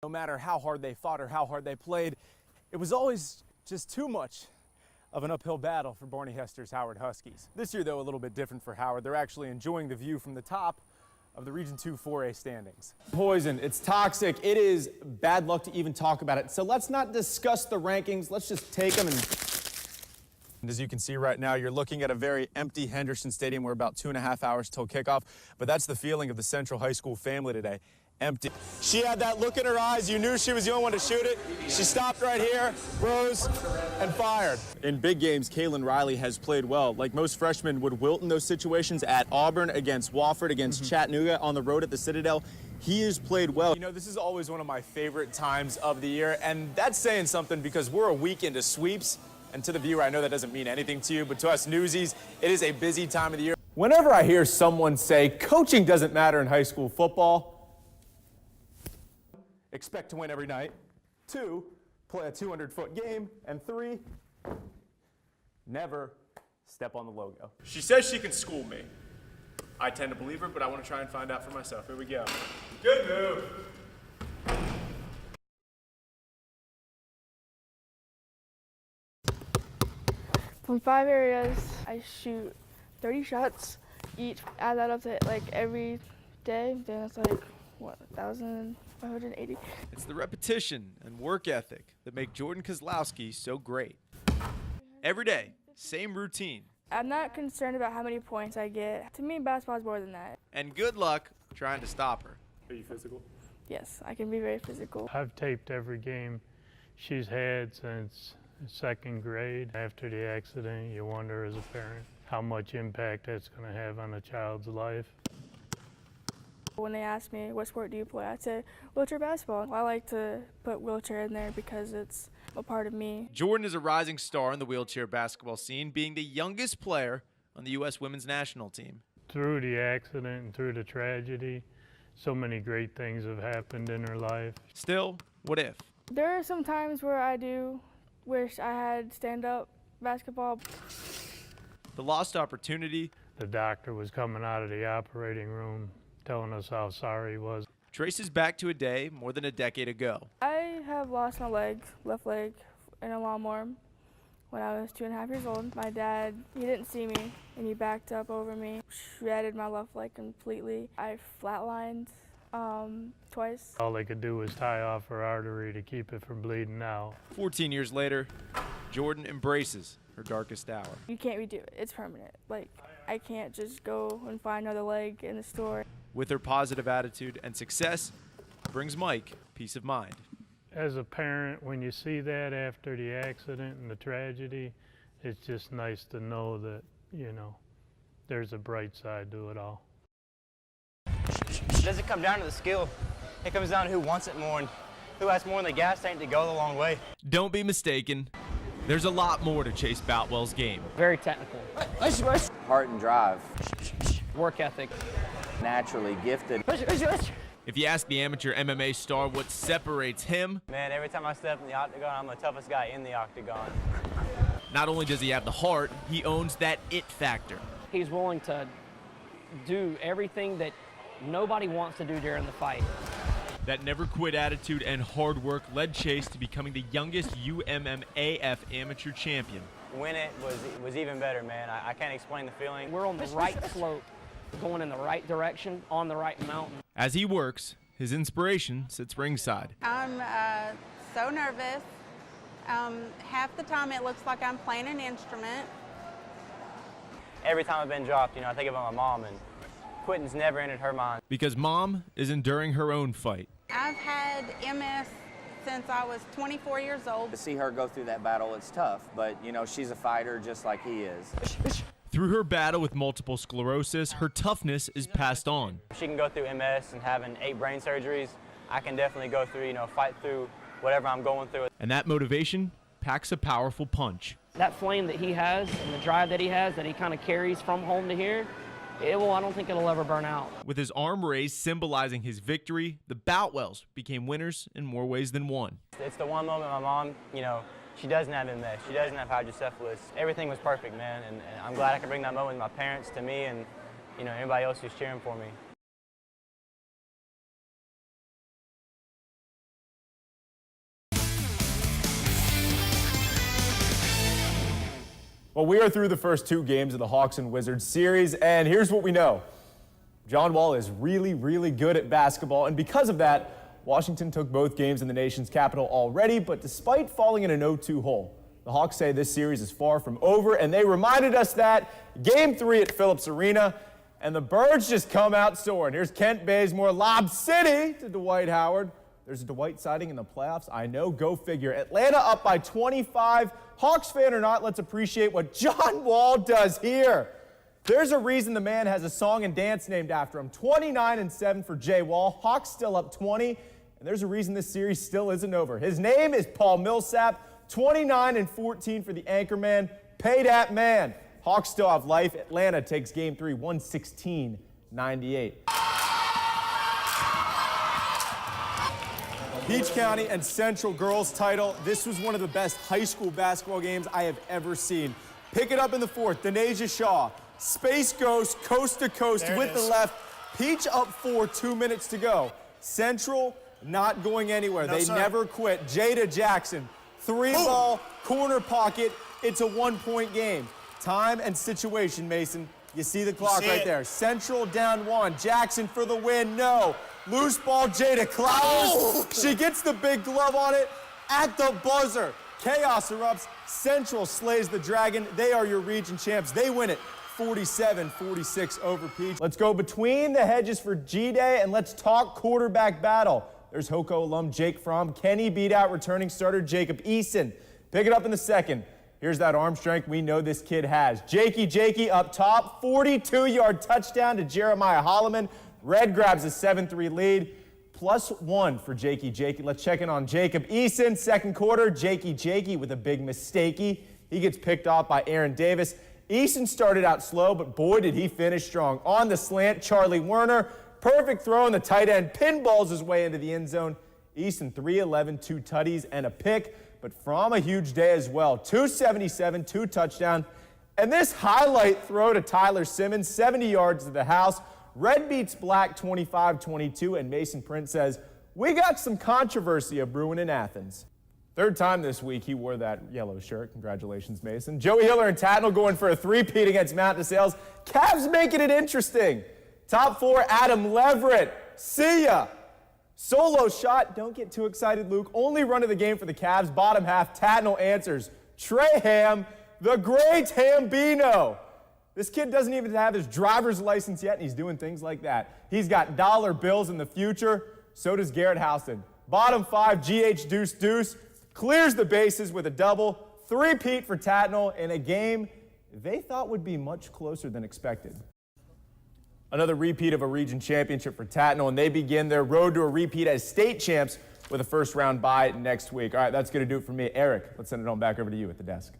No matter how hard they fought or how hard they played, it was always just too much of an uphill battle for Barney Hester's Howard Huskies. This year, though, a little bit different for Howard. They're actually enjoying the view from the top of the Region 2 4A standings. Poison, it's toxic. It is bad luck to even talk about it. So let's not discuss the rankings. Let's just take them and as you can see right now, you're looking at a very empty Henderson Stadium. We're about 2.5 hours till kickoff, but that's the feeling of the Central High School family today. Empty. She had that look in her eyes. You knew she was the only one to shoot it. She stopped right here, rose, and fired. In big games, Kaylin Riley has played well. Like most freshmen would wilt in those situations at Auburn, against Wofford, against Chattanooga, on the road at the Citadel. He has played well. You know, this is always one of my favorite times of the year, and that's saying something because we're a week into sweeps. And to the viewer, I know that doesn't mean anything to you, but to us newsies, it is a busy time of the year. Whenever I hear someone say coaching doesn't matter in high school football, expect to win every night. 2, play a 200-foot game. And 3, never step on the logo. She says she can school me. I tend to believe her, but I want to try and find out for myself. Here we go. Good move. From 5 areas, I shoot 30 shots each. Add that up to like every day, then it's like, what, 1,580? It's the repetition and work ethic that make Jordan Kozlowski so great. Every day, same routine. I'm not concerned about how many points I get. To me, basketball is more than that. And good luck trying to stop her. Are you physical? Yes, I can be very physical. I've taped every game she's had since second grade. After the accident, you wonder as a parent how much impact that's going to have on a child's life. When they ask me, what sport do you play? I'd say wheelchair basketball. I like to put wheelchair in there because it's a part of me. Jordan is a rising star in the wheelchair basketball scene, being the youngest player on the U.S. women's national team. Through the accident and through the tragedy, so many great things have happened in her life. Still, what if? There are some times where I do wish I had stand-up basketball. The lost opportunity. The doctor was coming out of the operating room telling us how sorry he was. Traces back to a day more than a decade ago. I have lost my leg, left leg, in a lawnmower when I was 2.5 years old. My dad, he didn't see me, and he backed up over me, shredded my left leg completely. I flatlined twice. All they could do was tie off her artery to keep it from bleeding out. 14 years later, Jordan embraces her darkest hour. You can't redo it. It's permanent. Like, I can't just go and find another leg in the store. With her positive attitude and success, brings Mike peace of mind. As a parent, when you see that after the accident and the tragedy, it's just nice to know that, you know, there's a bright side to it all. It doesn't come down to the skill. It comes down to who wants it more and who has more in the gas tank to go the long way. Don't be mistaken. There's a lot more to Chase Boutwell's game. Very technical. Heart and drive. Work ethic. Naturally gifted. If you ask the amateur MMA star what separates him, Man, every time I step in the octagon, I'm the toughest guy in the octagon. not only does he have the heart, he owns that it factor. He's willing to do everything that nobody wants to do during the fight. That never-quit attitude and hard work led Chase to becoming the youngest UMMAF amateur champion. Win it was even better, man. I can't explain the feeling. We're on the right slope, going in the right direction, on the right mountain. As he works, his inspiration sits ringside. I'm so nervous. Half the time it looks like I'm playing an instrument. Every time I've been dropped, you know, I think about my mom, and quitting's never entered her mind. Because Mom is enduring her own fight. I've had MS since I was 24 years old. To see her go through that battle, it's tough, but you know, she's a fighter just like he is. Through her battle with multiple sclerosis, her toughness is passed on. If she can go through MS and having 8 brain surgeries, I can definitely go through, you know, fight through whatever I'm going through. And that motivation packs a powerful punch. That flame that he has and the drive that he has, that he kind of carries from home to here, I don't think it'll ever burn out. With his arm raised symbolizing his victory, the Boutwells became winners in more ways than one. It's the one moment my mom, you know, she doesn't have MS, she doesn't have hydrocephalus. Everything was perfect, man, and I'm glad I could bring that moment with my parents to me and, you know, anybody else who's cheering for me. Well, we are through the first 2 games of the Hawks and Wizards series, and here's what we know. John Wall is really, really good at basketball, and because of that, Washington took both games in the nation's capital already, but despite falling in an 0-2 hole, the Hawks say this series is far from over, and they reminded us that Game 3 at Phillips Arena, and the Birds just come out soaring. Here's Kent Bazemore, Lob City to Dwight Howard. There's a Dwight sighting in the playoffs. I know, go figure. Atlanta up by 25. Hawks fan or not, let's appreciate what John Wall does here. There's a reason the man has a song and dance named after him. 29-7 for Jay Wall. Hawks still up 20, and there's a reason this series still isn't over. His name is Paul Millsap. 29-14 for the anchorman. Pay that man. Hawks still have life. Atlanta takes Game 3, 116-98. Peach County and Central girls title. This was one of the best high school basketball games I have ever seen. Pick it up in the 4th. Denasia Shaw. Space Ghost, coast to coast with the left. Peach up 4, 2 minutes to go. Central not going anywhere. They never quit. Jada Jackson, 3-ball, corner pocket. It's a 1-point game. Time and situation, Mason. You see the clock right there. Central down 1. Jackson for the win. No. Loose ball, Jada Clowers. She gets the big glove on it at the buzzer. Chaos erupts. Central slays the Dragon. They are your region champs. They win it 47-46 over Peach. Let's go between the hedges for G-Day, and let's talk quarterback battle. There's Hoco alum Jake Fromm. Kenny beat out returning starter Jacob Eason. Pick it up in the 2nd. Here's that arm strength we know this kid has. Jakey up top, 42-yard touchdown to Jeremiah Holloman. Red grabs a 7-3 lead, +1 for Jakey. Let's check in on Jacob Eason. 2nd quarter, Jakey with a big mistakey. He gets picked off by Aaron Davis. Eason started out slow, but boy, did he finish strong. On the slant, Charlie Werner. Perfect throw, and the tight end pinballs his way into the end zone. Eason, 3-11, 2 tutties, and a pick. But Fromm, a huge day as well. 277, 2 touchdowns. And this highlight throw to Tyler Simmons, 70 yards to the house. Red beats black 25-22, and Mason Prince says, we got some controversy of brewing in Athens. 3rd time this week he wore that yellow shirt. Congratulations, Mason. Joey Hiller and Tatnall going for a 3-peat against Mountain Sales. Cavs making it interesting. Top 4, Adam Leverett. See ya. Solo shot. Don't get too excited, Luke. Only run of the game for the Cavs. Bottom half, Tatnall answers. Trey Ham, the great Hambino. This kid doesn't even have his driver's license yet, and he's doing things like that. He's got dollar bills in the future. So does Garrett Houston. Bottom 5, GH Deuce. Clears the bases with a double. 3-peat for Tatnall in a game they thought would be much closer than expected. Another repeat of a region championship for Tatnall, and they begin their road to a repeat as state champs with a 1st-round bye next week. All right, that's going to do it for me. Eric, let's send it on back over to you at the desk.